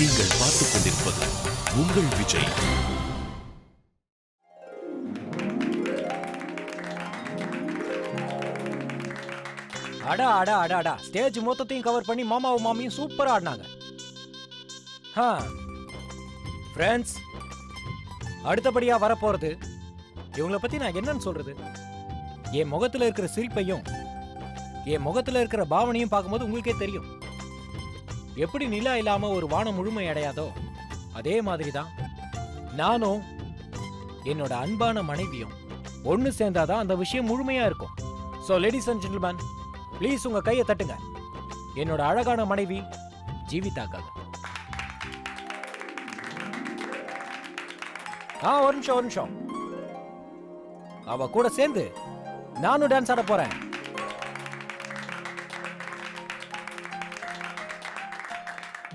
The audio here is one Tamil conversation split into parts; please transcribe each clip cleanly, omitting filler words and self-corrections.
நீங்கள் பார்த்துக் கொண்டிருப்பது உங்கள் விஜய். அடா அடா அடா அடா ஸ்டேஜ் மொத்தத்தையும் கவர் பண்ணி மாமாவும் மாமியும் சூப்பரா ஆடினாங்க. ஃப்ரெண்ட்ஸ், அடுத்தபடியா வரப்போறது இவங்கள பத்தி நான் என்னன்னு சொல்றது? என் முகத்துல இருக்கிற சிரிப்பையும் என் முகத்துல இருக்கிற பாவனையும் பார்க்கும்போது உங்களுக்கே தெரியும். எப்படி நிலா இல்லாம ஒரு வானம் முழுமை அடையாதோ அதே மாதிரிதான் நானும் என்னோட அன்பான மனைவியும் ஒன்னு சேர்ந்தாதான் அந்த விஷயம் முழுமையா இருக்கும். So ladies and gentlemen, please உங்க கையை தட்டுங்க என்னோட அழகான மனைவி ஜீவிதாக்காக. ஒரு நிமிஷம். அவ கூட சேர்ந்து நானும் டான்ஸ் ஆட போறேன்.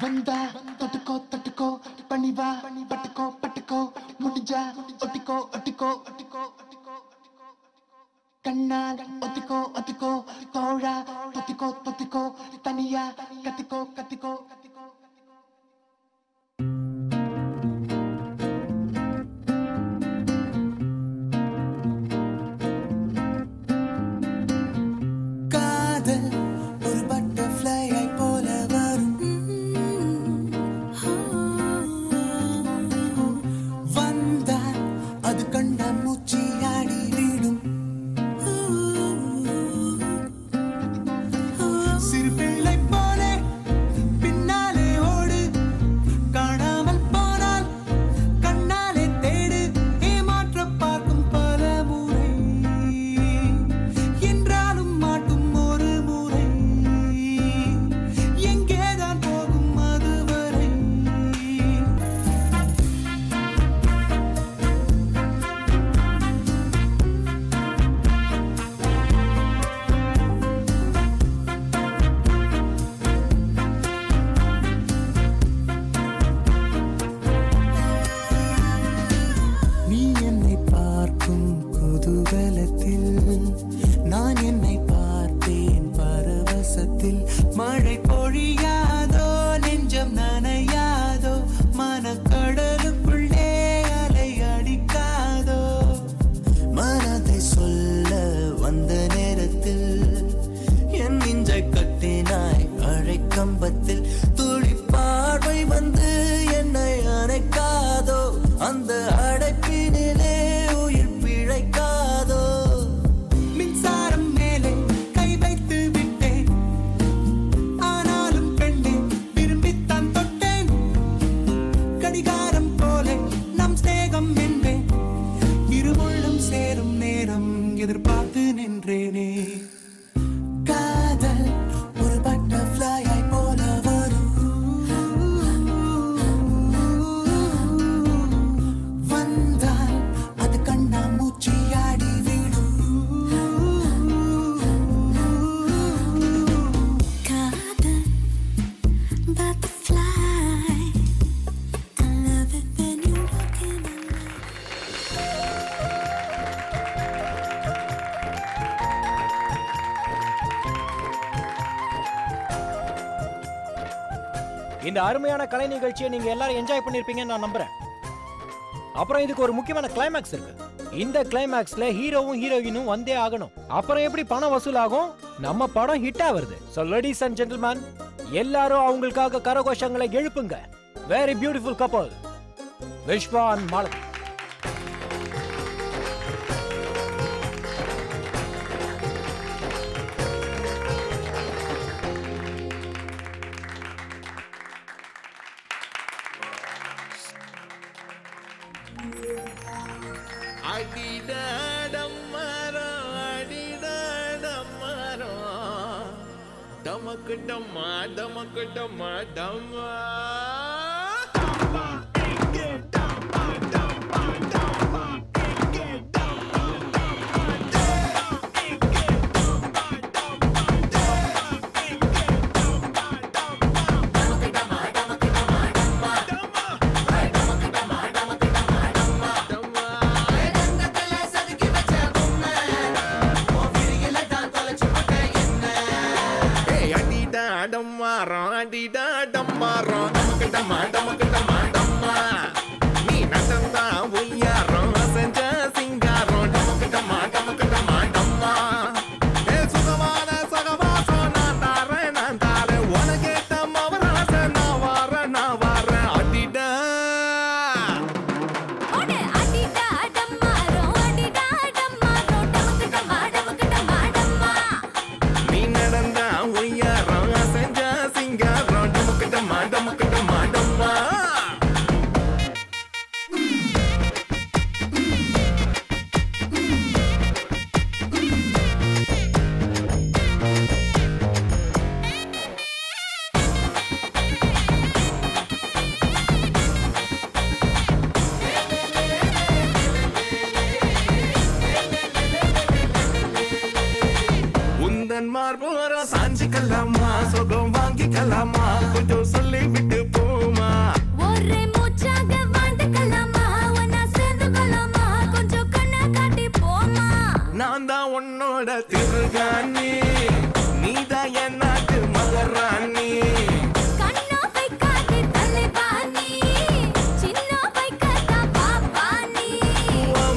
வந்தா தொட்டுக்கோ தொட்டுக்கோ பணிவா பட்டுக்கோ பட்டுக்கோ முடிஞ்சா ஒட்டிக்கோ ஒட்டிக்கோ ஒட்டிக்கோ கண்ணால் ஒத்திக்கோ ஒத்திக்கோ தோழா தொத்திக்கோ தொத்திக்கோ தனியா கத்திக்கோ கத்திக்கோ காதல் ஒரு பட்டர்ஃப்ளை போல வரும். வந்தா அது கண்ட மூச்சி ஆடி விடும். சிறு பிள்ளை போலே பின்னாலே ஓடு, காணாமல் போனால் கண்ணாலே தேடு. ஏமாற்ற பார்க்கும் பல முறை என்றாலும் மாட்டும் ஒரு முறை. எங்கேதான் போகும் அதுவரை? நீ என்னை பார்க்கும் குதூகலத்தில் நான் என்னை பார்த்தேன் பரவசத்தில். மழை பொழியாதோ, நெஞ்சம் நனையாதோ, மனக்கடலுக்குள்ளே அலை அடிக்காதோ. மனதை சொல்ல வந்த நேரத்தில் என் நெஞ்சை கட்டினாய் அழைக்கம்பத்தில். துளி பார்வை வந்து என்னை அணைக்காதோ, அந்த அடைப்பினிலே உயிர் பிழைக்காதோ. மின்சாரம் மேலே கை வைத்து விட்டேன், ஆனாலும் பெண்ணே விரும்பித்தான் தொட்டேன். கடிகாரம் போல நம் ஸ்நேகம் என்பேன், இருமுள்ளும் சேரும் நேரம் எதிர்பார்த்து நின்றேனே. காதல் ஒரு பட்டர்ஃப்ளை போல வரும். வந்தால் அது கண்ணா மூச்சி ஆடி விடும். காதல் butterfly, I love it when you look in my eyes. இந்த அருமையான கலை நிகழ்ச்சியை நீங்க எல்லாரும் என்ஜாய் பண்ணிருப்பீங்கன்னு நான் நம்புறேன். அப்புறம் இதுக்கு ஒரு முக்கியமான கிளைமேக்ஸ் இருக்கு. இந்த கிளைமேக்ஸ்ல ஹீரோவும் ஹீரோயினும் வந்தே ஆகணும். அப்புறம் எப்படி பணம் வசூலாகும்? நம்ம படம் ஹிட்டா வருது. சோ லேடிஸ் அண்ட் ஜென்டில்மேன், எல்லாரும் அவங்களுக்காக கரகோஷங்களை எழுப்புங்க. வெரி பியூட்டிஃபுல் கப்பல் விஸ்வா அண்ட் மாலதி. டமக்கு டம்மா டமக்கு டம்மா டம்மா அடிடா டம்மாரம் டமக்கு டம்மா டம்மா மார்போரம் சாஞ்சிக்கலாமா சொகம் வாங்கிக்கலாமா கொஞ்சம் சொல்லி விட்டு போமா ஒரே மூச்சாக வாழ்ந்துக்கலாமா ஒன்னா சேர்ந்துக்கலாமா கொஞ்சம் கண்ணை காட்டி போமா நான் தான் உன்னோட திருகாணி நீதான் என் நாட்டு மகராணி கண்ணா வைக்காதே தலைவாணி சின்ன வைக்காதா பாப்பானி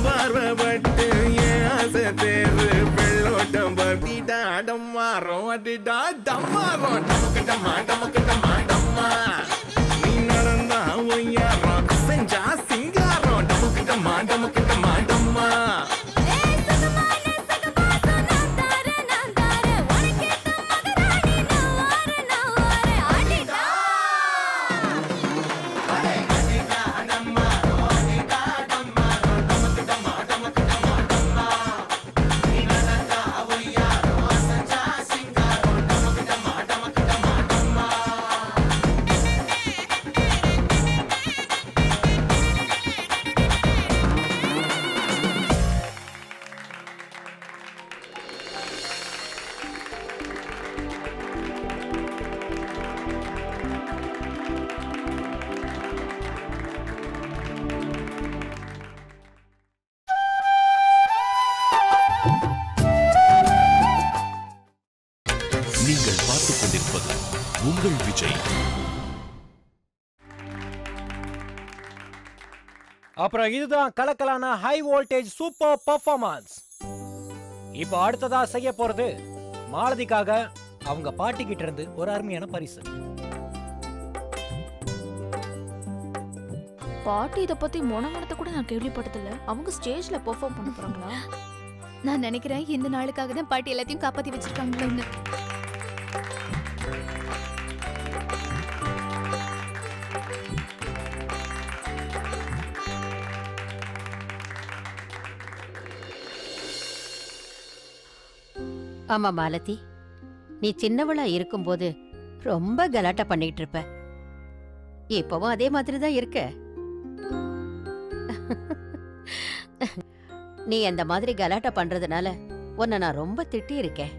பார்வப்பட்டு என் ஆசை தேர்வு வெள்ளோட்டம் பத்திட்டா டம்மாரம் அடிடா டம்மாரம் டமக்கு டம்மா டமக்கு டம்மா டம்மா நீ நடந்தா ஒய்யாரம் செஞ்சா சிங்காரம் டமக்கு டம்மா டமக்கு டம்மா டம்மா நீங்கள் பார்த்துக் கொண்டிருப்பது உங்கள் விஜய். அப்புறம் இதுதான் கலக்கலான ஹை வோல்டேஜ் சூப்பர் பெர்ஃபார்மன்ஸ். இப்போ அடுத்ததா செய்ய போறது மாலதிக்காக அவங்க பாட்டி கிட்ட இருந்து ஒரு அருமையான பரிசு. பாட்டி இத பத்தி மொனமனத்தை கூட நான் கேள்விப்பட்டதில்ல. அவங்க ஸ்டேஜ்ல பெர்ஃபார்ம் பண்ண போறாங்களா? நான் நினைக்கிறேன் இந்த நாளுக்காக தான் பாட்டி எல்லாத்தையும் காப்பாத்தி வச்சிருக்காங்களோன்னு. ஆமா மாலதி, நீ சின்னவளா இருக்கும்போது ரொம்ப கலாட்டா பண்ணிட்டு இருப்ப. இப்பவும் அதே மாதிரி தான் இருக்க. நீ அந்த மாதிரி கலாட்டா பண்றதுனால உன்னை நான் ரொம்ப திட்டி இருக்கேன்.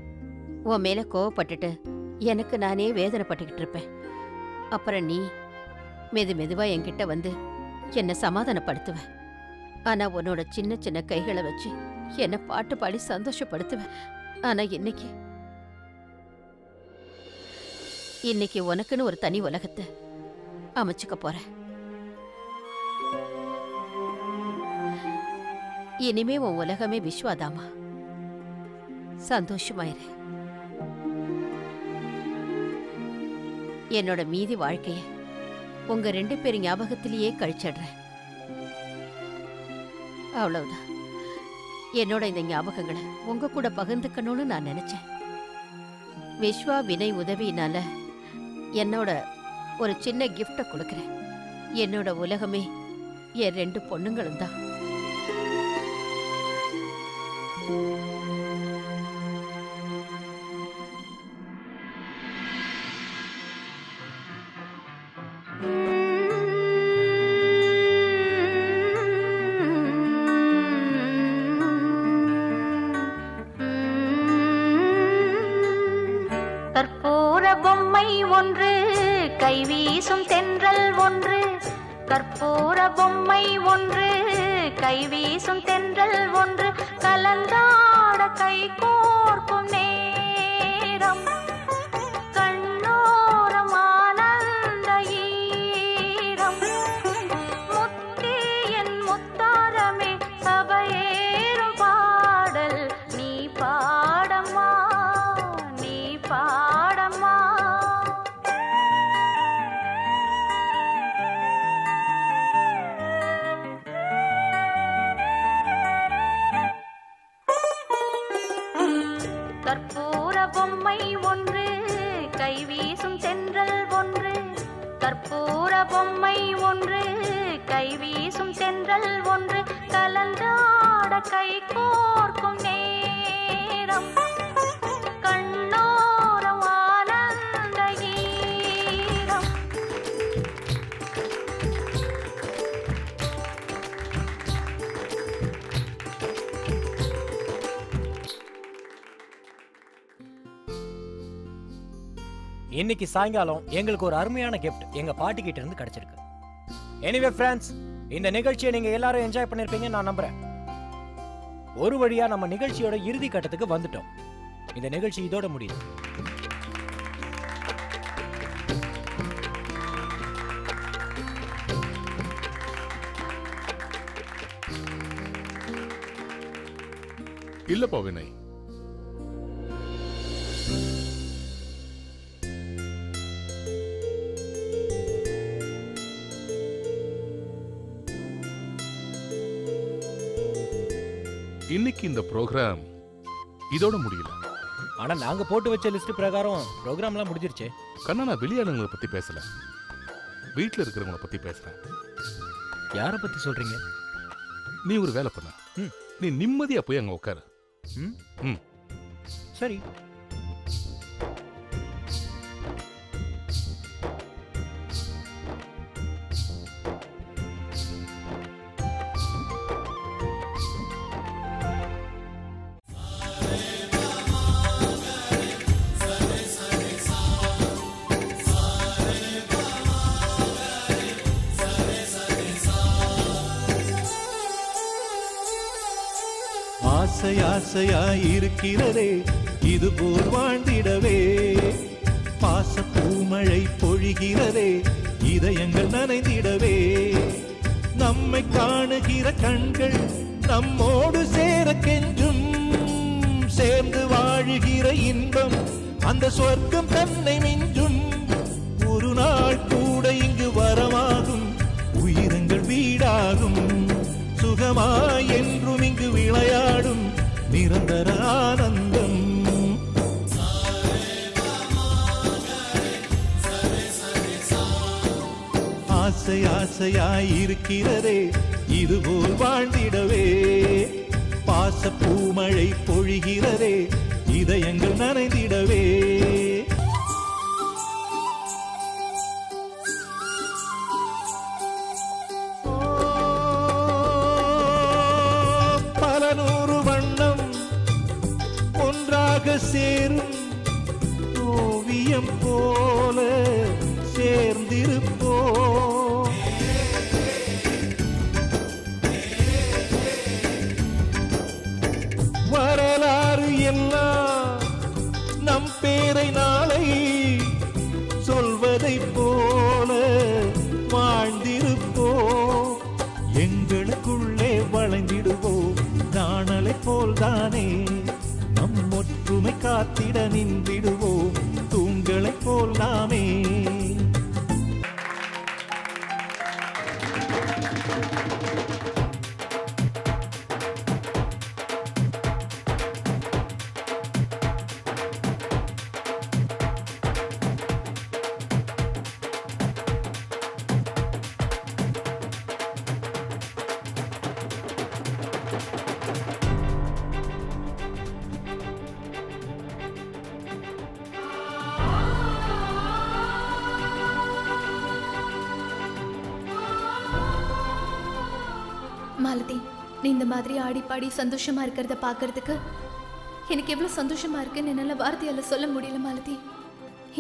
உன் மேல கோவப்பட்டுட்டு எனக்கு நானே வேதனைப்பட்டுக்கிட்டு இருப்பேன். அப்புறம் நீ மெதுவா என்கிட்ட வந்து என்னை சமாதானப்படுத்துவ. ஆனா உன்னோட சின்ன சின்ன கைகளை வச்சு என்னை பாட்டு பாடி சந்தோஷப்படுத்துவ. ஆனா இன்னைக்கு உனக்குன்னு ஒரு தனி உலகத்தை அமைச்சுக்க போற. இனிமே உன் உலகமே விஸ்வாதாமா. சந்தோஷமாயிரு. என்னோட மீதி வாழ்க்கைய உங்க 2 பேர் ஞாபகத்திலேயே கழிச்சிடுறேன். அவ்வளவுதான். என்னோட இந்த ஞாபகங்களை உங்க கூட பகிர்ந்துக்கணும்னு நான் நினைச்சேன். விஸ்வா வினய் உதவியினால என்னோட ஒரு சின்ன கிஃப்ட கொடுக்கறேன். என்னோட உலகமே என் 2 பொண்ணுங்களும் தான். கற்பூர பொம்மை ஒன்று, கைவீசும் தென்றல் ஒன்று. கற்பூர பொம்மை ஒன்று, கைவீசும் தென்றல் ஒன்று. கலந்தாட கை கோர்க்கும் நேரம், கண்ணோரம் ஆனந்த ஈரம். முத்தி என் முத்தாரமே சபையேறும் பாடல் நீ பாடம்மா, நீ பாடம்மா. கற்பூர பொம்மை கற்பூர பொம்மை ஒன்று, கை வீசும் தென்றல் ஒன்று, கலந்தாட கை கோர்க்கும் நேரம், கண்ணோரம் ஆனந்த ஈரம். இன்னைக்கு சாயங்காலம் எங்களுக்கு ஒரு அருமையான கிஃப்ட் எங்க பாட்டி கிட்ட இருந்து கிடைச்சிருக்கு. எனிவே ஃப்ரெண்ட்ஸ், இந்த நிகழ்ச்சியை நீங்க எல்லாரும் என்ஜாய் பண்ணிருப்பீங்கன்னு நான் நம்புறேன். ஒரு வழியா நம்ம நிகழ்ச்சியோட இறுதி கட்டத்துக்கு வந்துட்டோம். இந்த நிகழ்ச்சி இதோட முடியுது. இல்லப்பா வினய், இன்னைக்கு இந்த ப்ரோக்ராம் இதோட முடியல. ஆனா நாங்க போட்டு வச்ச லிஸ்ட் பிரகாரம் ப்ரோக்ராம்லாம் முடிஞ்சிருச்சு. கண்ணா, நான் வெளியாளுங்களை பத்தி பேசல, வீட்டுல இருக்கிறவங்கள பத்தி பேசுறேன். யாரை பத்தி சொல்றீங்க? நீ ஒரு வேலை பண்ண, நீ நிம்மதியா போய் அங்க உட்காரு. சரி. ஆசை ஆசையாயிருக்கிறதே இது போல் வாழ்ந்திடவே, பாச பூமழை பொழிகிறதே இதயங்கள் நனைந்திடவே, நம்மை காணுகிற கண்கள் நம்மோடு சேர கெஞ்சும், சேர்ந்து வாழுகிற இன்பம் அந்த சொர்க்கம் தன்னை மிஞ்சும், ஒரு நாள் கூட இங்கு வரமாகும், உயிரங்கள் வீடாகும், சுகமாய் என்றும் இங்கு விளையாடும் நிரந்தர ஆனந்தம். ஆசை ஆசையாயிருக்கிறதே இதுபோல் வாழ்ந்திடவே, பாச பூமழை பொழிகிறதே இதயங்கள் நனைந்திடவே. சேரும் ஓவியம் போல சேர்ந்திருப்போ, வரலாறு எல்லாம் நம் பேரை நாளை சொல்வதை போல வாழ்ந்திருப்போ, எங்களுக்குள்ளே வளைந்திடுவோம் நாணலை போல்தானே, ஒற்றுமை காத்திட நின்றிடுவோம் தூண்களை போல் நாமே. மாலதி, நீ இந்த மாதிரி ஆடி பாடி சந்தோஷமா இருக்கிறத பாக்குறதுக்கு எனக்கு எவ்வளவு சந்தோஷமா இருக்குன்னு என்னால வார்த்தையால சொல்ல முடியல மாலதி.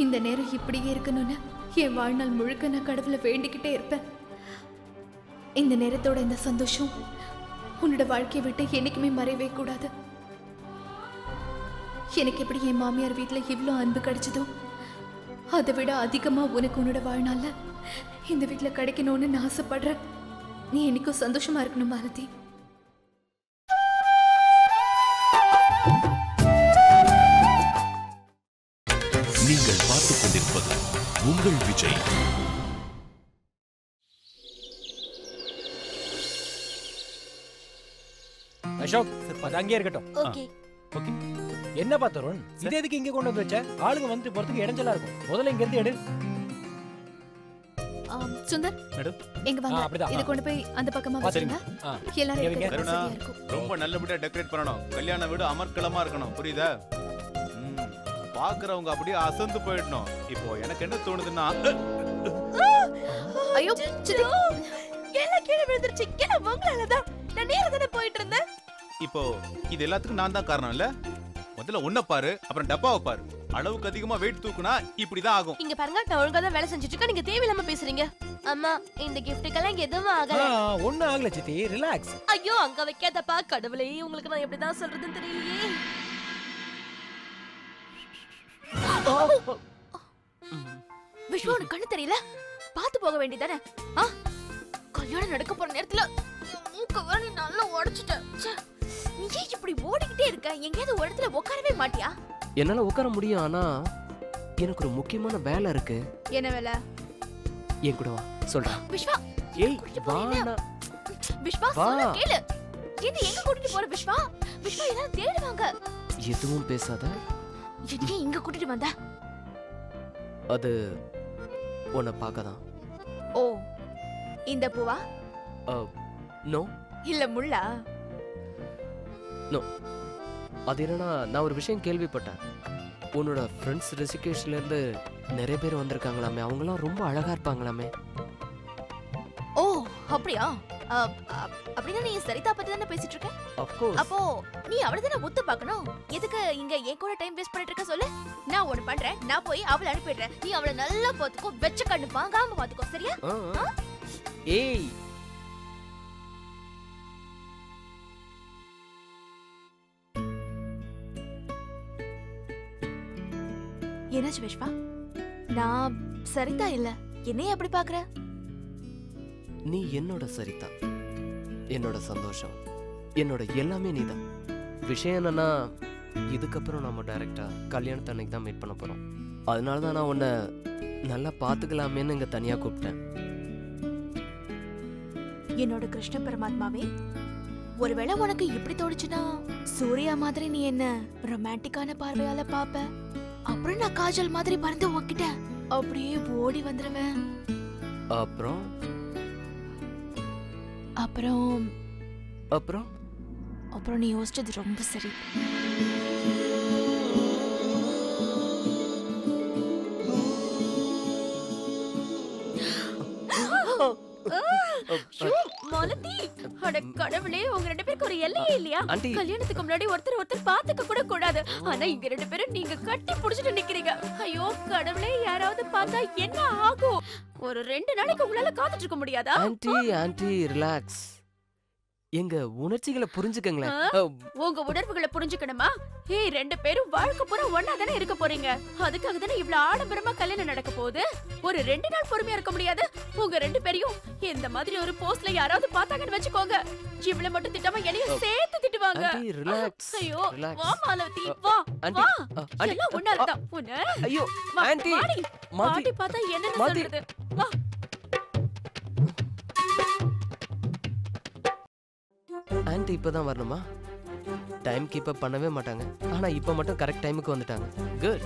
இந்த நேரம் இப்படியே இருக்கணும்னு என் வாழ்நாள் முழுக்க நான் கடவுளை வேண்டிக்கிட்டே இருப்பேன். இந்த நேரத்தோட இந்த சந்தோஷம் உன்னோட வாழ்க்கையை விட்டு என்னைக்குமே மறையவே கூடாது. எனக்கு எப்படி என் மாமியார் வீட்டுல இவ்வளோ அன்பு கிடைச்சதோ அதை விட அதிகமா உனக்கு உன்னோட வாழ்நாள்ல இந்த வீட்டுல கிடைக்கணும்னு நான் ஆசைப்படுறேன். நீ என்னைக்கும் சந்தோஷமா இருக்கணும் மாலதி. நீங்கள் பார்த்துக் கொண்டிருப்பது உங்கள் விஜய். அசோக், அது அங்கே இருக்கட்டும். ஓகே. என்ன பார்த்தருண், இது எதுக்கு இங்க கொண்டு வந்து வச்ச? ஆளுங்க வந்து போறதுக்கு இடைஞ்சலா இருக்கும். முதல்ல இங்க இருந்து எடு. சுந்தர் மேடம் எங்க வாங்க அப்படிதான். இத கொண்டு போய் அந்த பக்கமா வச்சுங்க எல்லாரும் இங்க இருக்க கருணா வசதியா இருக்கும் ரொம்ப நல்லபடியா டெக்கரேட் பண்ணணும். கல்யாண வீடு அமர்க்களமா இருக்கணும். புரியுதா? பாக்குறவங்க அப்படியே அசந்து போயிடணும். இப்போ எனக்கு என்ன தோணுதுன்னா ஐயோ சித்தி எல்லாம் கீழே விழுந்துருச்சு. எல்லாம் உங்களால தான். நான் நேரா தானே போயிட்டு இருந்தேன். இப்போ இது எல்லாத்துக்கும் நான் தான் காரணம் இல்ல? முதல்ல ஒன்ன பாரு, அப்புறம் டப்பாவை பாரு. அளவுக்கு அதிகமா வெயிட் தூக்குனா இப்படிதான் ஆகும். இங்க பாருங்க, நான் ஒழுங்கா தான் வேலை செஞ்சுட்டு இருக்கேன். நீங்க தேவையில்லாம பேசுறீங்க. அம்மா இந்த கிஃப்ட்டுக்கெல்லாம் எதுவும் ஆகல. ஒண்ணும் ஆகல சித்தி, ரிலாக்ஸ். ஐயோ அங்க வைக்காதப்பா. கடவுளே, உங்களுக்கு நான் எப்படிதான் சொல்றதுன்னு தெரியலையே. விஷ்ணு உனக்கு கண்ணு தெரியல? பாத்து போக வேண்டியதானே? கல்யாணம் நடக்க போற நேரத்துல மூக்க நல்லா உடைச்சிட்ட. நீ ஏன் இப்படி ஓடிக்கிட்டே இருக்க? எங்கேயாவது ஒரு இடத்துல உட்காரவே மாட்டியா? என்னால உட்கார முடியும், ஆனா எனக்கு ஒரு முக்கியமான வேலை இருக்கு. என்ன வேலை? என் கூட வா, சொல்றேன். விஷ்வா, ஏய் வா. விஷ்வா சொல்ல கேளு. என்ன எங்க கூட்டிட்டு போற விஷ்வா? விஷ்வா எல்லாரும் தேடுவாங்க. எதுவும் பேசாத. என்ன இங்க கூட்டிட்டு வந்த? அது உன்னை பார்க்கதான். ஓ, இந்த பூவா? நோ இல்ல முள்ளா? நோ. அது என்னன்னா, நான் ஒரு விஷயம் கேள்விப்பட்டேன். உன்னோட ஃப்ரெண்ட்ஸ் ரிஷிகேஷ்ல இருந்து நிறைய பேர் வந்திருக்காங்களாமே. அவங்களாம் ரொம்ப அழகா இருப்பாங்களாமே. ஓ அப்படியா? அப்படின்னா நீ சரிதா பத்தி தானே பேசிட்டு இருக்க? Of course. அப்போ நீ அவளை தானே ஒத்து பார்க்கணும். எதுக்கு இங்க என் கூட டைம் வேஸ்ட் பண்ணிட்டு இருக்க சொல்லு. நான் ஒண்ணு பண்றேன், நான் போய் அவளை அனுப்பிடுறேன். நீ அவளை நல்லா பாத்துக்கோ, வெச்ச கண்ணு வாங்காம பாத்துக்கோ, சரியா? ஏய் என்னாச்சு விஷ்வா? நான் சரிதா இல்ல, என்னைய அப்படி பாக்குற? நீ என்னோட சரிதா, என்னோட சந்தோஷம், என்னோட எல்லாமே நீதான். விஷயம் என்னன்னா, இதுக்கப்புறம் நம்ம டைரக்டா கல்யாணத்து அன்னைக்கு தான் மீட் பண்ண போறோம். அதனால தான் நான் உன்னை நல்லா பாத்துக்கலாமேன்னு இங்க தனியா கூப்பிட்டேன். என்னோட கிருஷ்ண பரமாத்மாவே, ஒருவேளை உனக்கு இப்படி தோணுச்சுன்னா சூர்யா மாதிரி நீ என்ன ரொமான்டிக்கான பார்வையால பாப்ப. அப்புறம் நான் காஜல் மாதிரி பறந்து உன்கிட்ட அப்படியே ஓடி வந்துருவேன். அப்புறம் அப்புறம் அப்புறம் அப்புறம் நீ யோசிச்சது ரொம்ப சரி. மாலதி, அட கடவுளே, உங்க ரெண்டு பேருக்கு ஒரு எல்லையே இல்லையா? கல்யாணத்துக்கு முன்னாடி ஒருத்தர் பாத்துக்க கூட கூடாது. ஆனா இங்க ரெண்டு பேரும் நீங்க கட்டி புடிச்சிட்டு நிக்கிறீங்க. ஐயோ கடவுளே, யாராவது பார்த்தா என்ன ஆகும்? ஒரு 2 நாளைக்கு உங்களால காத்துட்டு இருக்க முடியாதா? Anti relax. எங்க உணர்ச்சிகளை புரிஞ்சுக்கங்களேன். உங்க உணர்வுகளை புரிஞ்சுக்கணுமா? ஏய், 2 பேரும் வாழ்க்கை பூரா ஒண்ணா தானே இருக்க போறீங்க. அதுக்காக தானே இவ்வளவு ஆடம்பரமா கல்யாணம் நடக்க போகுது. ஒரு 2 நாள் பொறுமையா இருக்க முடியாது? உங்க 2 பேரையும் இந்த மாதிரி ஒரு போஸ்ட்ல யாராவது பார்த்தாங்கன்னு வச்சுக்கோங்க, இவளை மட்டும் திட்டாம என்னையும் சேர்த்து திட்டுவாங்க. ஐயோ வா மாலதி, வா வா, எல்லாம் ஒண்ணா இருக்கா உன்ன? ஐயோ ஆன்ட்டி, மாட்டி பார்த்தா என்ன சொல்றது? வா. ஆன்ட்டி இப்பதான் வரணுமா? டைம் கீப் அப் பண்ணவே மாட்டாங்க. ஆனா இப்ப மட்டும் கரெக்ட் டைமுக்கு வந்துட்டாங்க. குட்.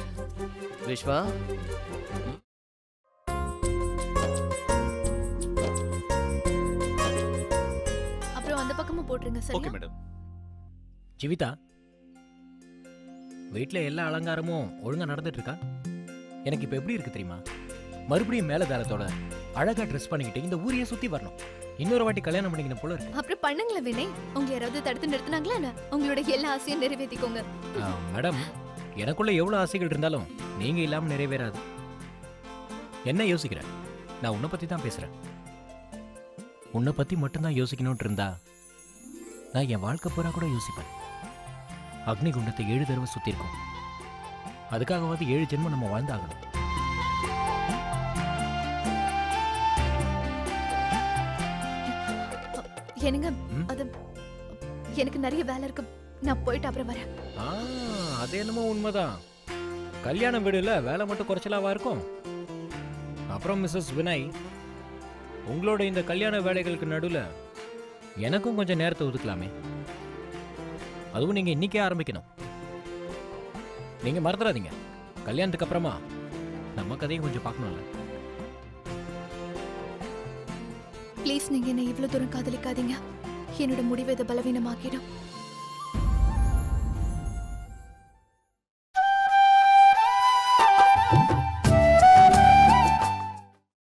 விஷ்வா, அப்புறம் அந்த பக்கமும் போட்டுருங்க. சரியா? Okay madam. ஜீவிதா, வீட்ல எல்லா அலங்காரமும் ஒழுங்கா நடந்துட்டு இருக்கா? எனக்கு இப்ப எப்படி இருக்கு தெரியுமா? மறுபடியும் மேலதாளத்தோட அழகா ட்ரெஸ் பண்ணிக்கிட்டு இந்த ஊரையே சுத்தி வரணும். இன்னொரு வாட்டி கல்யாணம் பண்ணிக்கணும் போல இருக்கு. அப்புறம் பண்ணுங்களேன் வினய். உங்க யாராவது தடுத்து நிறுத்தினாங்களா என்ன? உங்களோட எல்லா ஆசையும் நிறைவேற்றிக்கோங்க. மேடம், எனக்குள்ள எவ்வளவு ஆசைகள் இருந்தாலும் நீங்க இல்லாம நிறைவேறாது. என்ன யோசிக்கிற? நான் உன்னை பத்தி தான் பேசுறேன். உன்னை பத்தி மட்டும்தான் யோசிக்கணும்னு இருந்தா நான் என் வாழ்க்கை பூரா கூட யோசிப்பேன். அக்னி குண்டத்தை 7 தடவை சுத்தி இருக்கும். அதுக்காகவாது 7 ஜென்மம் நம்ம வாழ்ந்தாகணும். என்னங்க, அது எனக்கு நிறைய வேலை இருக்கு. நான் போயிட்டு அப்புறம் வரேன். அது என்னமோ உண்மைதான். கல்யாணம் வீடுல வேலை மட்டும் குறைச்சலாவா இருக்கும்? அப்புறம் மிஸ்ஸஸ் வினய், உங்களோட இந்த கல்யாண வேலைகளுக்கு நடுவில் எனக்கும் கொஞ்சம் நேரத்தை ஒதுக்கலாமே. அதுவும் நீங்க இன்னைக்கே ஆரம்பிக்கணும். நீங்க மறந்துடாதீங்க, கல்யாணத்துக்கு அப்புறமா நம்ம கதையும் கொஞ்சம் பார்க்கணும்ல. ப்ளீஸ் நீங்க என்னை இவ்வளவு தூரம் காதலிக்காதீங்க. என்னோட முடிவு இதை பலவீனமாக்கிடும்.